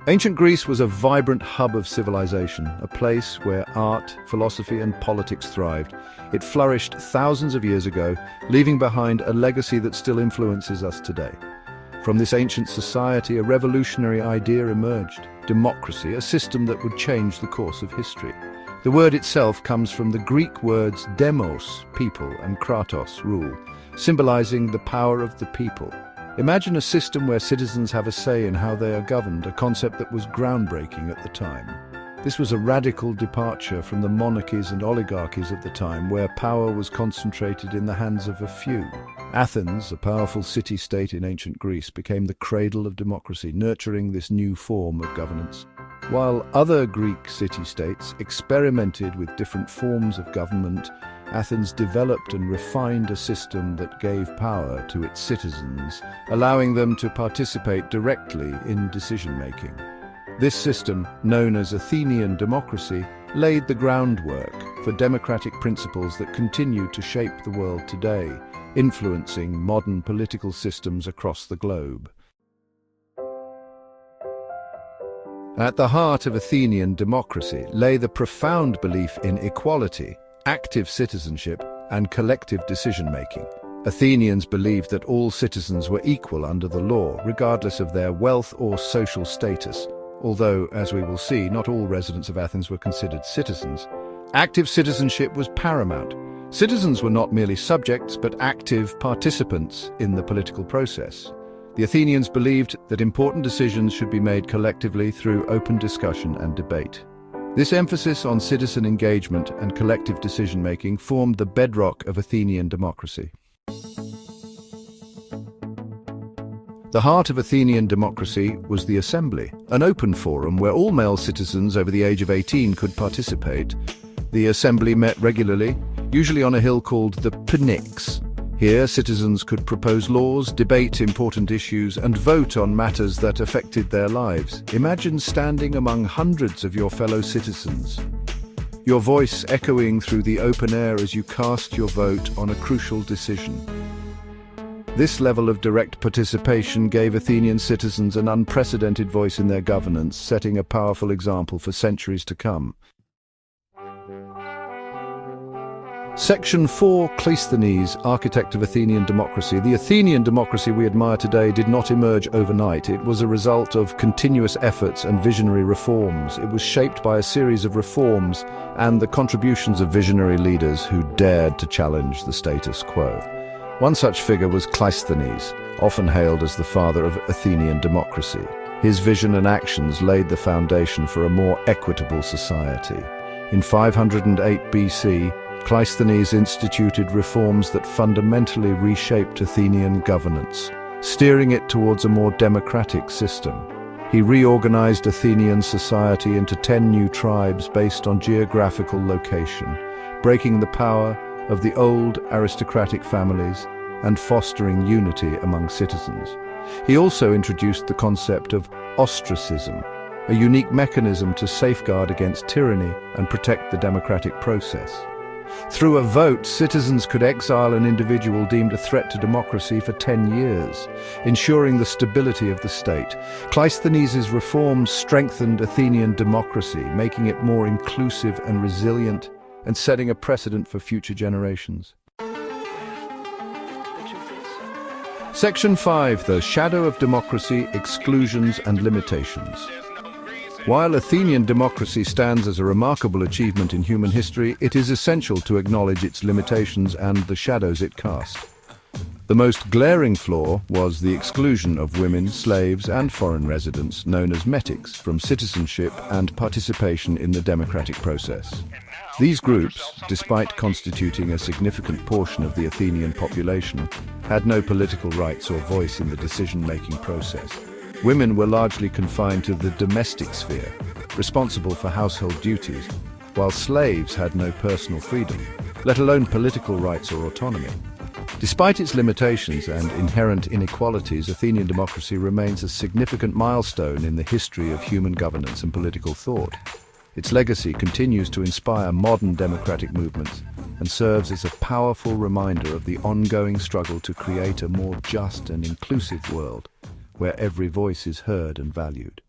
Ancient Greece was a vibrant hub of civilization, a place where art, philosophy, and politics thrived. It flourished thousands of years ago, leaving behind a legacy that still influences us today. From this ancient society, a revolutionary idea emerged: democracy, a system that would change the course of history. The word itself comes from the Greek words demos, people, and kratos, rule, symbolizing the power of the people. Imagine a system where citizens have a say in how they are governed, a concept that was groundbreaking at the time. This was a radical departure from the monarchies and oligarchies of the time, where power was concentrated in the hands of a few. Athens, a powerful city-state in ancient Greece, became the cradle of democracy, nurturing this new form of governance. While other Greek city-states experimented with different forms of government, Athens developed and refined a system that gave power to its citizens, allowing them to participate directly in decision-making. This system, known as Athenian democracy, laid the groundwork for democratic principles that continue to shape the world today, influencing modern political systems across the globe. At the heart of Athenian democracy lay the profound belief in equality, active citizenship, and collective decision-making. Athenians believed that all citizens were equal under the law, regardless of their wealth or social status, although, as we will see, not all residents of Athens were considered citizens. Active citizenship was paramount. Citizens were not merely subjects, but active participants in the political process. The Athenians believed that important decisions should be made collectively through open discussion and debate. This emphasis on citizen engagement and collective decision-making formed the bedrock of Athenian democracy. The heart of Athenian democracy was the assembly, an open forum where all male citizens over the age of 18 could participate. The assembly met regularly, usually on a hill called the Pnyx. Here, citizens could propose laws, debate important issues, and vote on matters that affected their lives. Imagine standing among hundreds of your fellow citizens, your voice echoing through the open air as you cast your vote on a crucial decision. This level of direct participation gave Athenian citizens an unprecedented voice in their governance, setting a powerful example for centuries to come. Section 4, Cleisthenes, architect of Athenian democracy. The Athenian democracy we admire today did not emerge overnight. It was a result of continuous efforts and visionary reforms. It was shaped by a series of reforms and the contributions of visionary leaders who dared to challenge the status quo. One such figure was Cleisthenes, often hailed as the father of Athenian democracy. His vision and actions laid the foundation for a more equitable society. In 508 BC, Cleisthenes instituted reforms that fundamentally reshaped Athenian governance, steering it towards a more democratic system. He reorganized Athenian society into 10 new tribes based on geographical location, breaking the power of the old aristocratic families and fostering unity among citizens. He also introduced the concept of ostracism, a unique mechanism to safeguard against tyranny and protect the democratic process. Through a vote, citizens could exile an individual deemed a threat to democracy for 10 years, ensuring the stability of the state. Cleisthenes' reforms strengthened Athenian democracy, making it more inclusive and resilient, and setting a precedent for future generations. Section 5, the shadow of democracy, exclusions and limitations. While Athenian democracy stands as a remarkable achievement in human history, it is essential to acknowledge its limitations and the shadows it cast. The most glaring flaw was the exclusion of women, slaves, and foreign residents, known as metics, from citizenship and participation in the democratic process. These groups, despite constituting a significant portion of the Athenian population, had no political rights or voice in the decision-making process. Women were largely confined to the domestic sphere, responsible for household duties, while slaves had no personal freedom, let alone political rights or autonomy. Despite its limitations and inherent inequalities, Athenian democracy remains a significant milestone in the history of human governance and political thought. Its legacy continues to inspire modern democratic movements and serves as a powerful reminder of the ongoing struggle to create a more just and inclusive world, where every voice is heard and valued.